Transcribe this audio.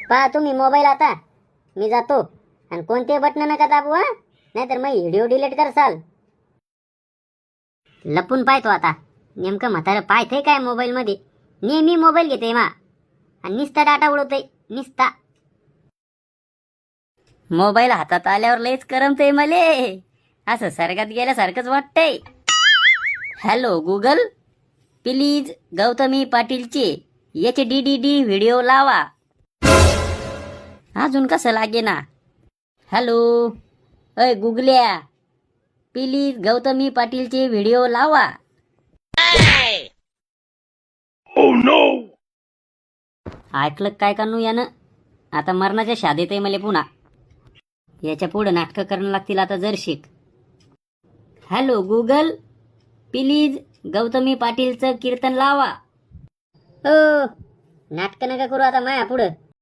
पहा तुम्ही मोबाईल आता, मी जातो. आणि कोणते बटन नका दाबू हा, नाहीतर मग व्हिडिओ डिलीट करसाल. लपून पाहतो आता नेमकं म्हातारं पाहतंय काय मोबाईल मध्ये. नेहमी मोबाईल घेते मा आणि निस्ता डाटा उडवतोय निस्ता. मोबाईल हातात आल्यावर लयच करमतंय मले, असं सर्गात गेल्यासारखंच वाटतंय. हॅलो गुगल, प्लीज गौतमी पाटीलचे HDD व्हिडिओ लावा. अजून कसं लागे ना. हॅलो अय गुगल्या, प्लीज गौतमी पाटीलचे व्हिडिओ लावा. ऐकलं काय कानू यानं, आता मरणाच्या शादेत आहे मला पुन्हा. याच्या पुढे नाटकं करणं लागतील आता जर शिक. हॅलो गुगल, प्लीज गौतमी पाटीलचं कीर्तन लावा. हो नाटकं नका करू आता माया पुढं.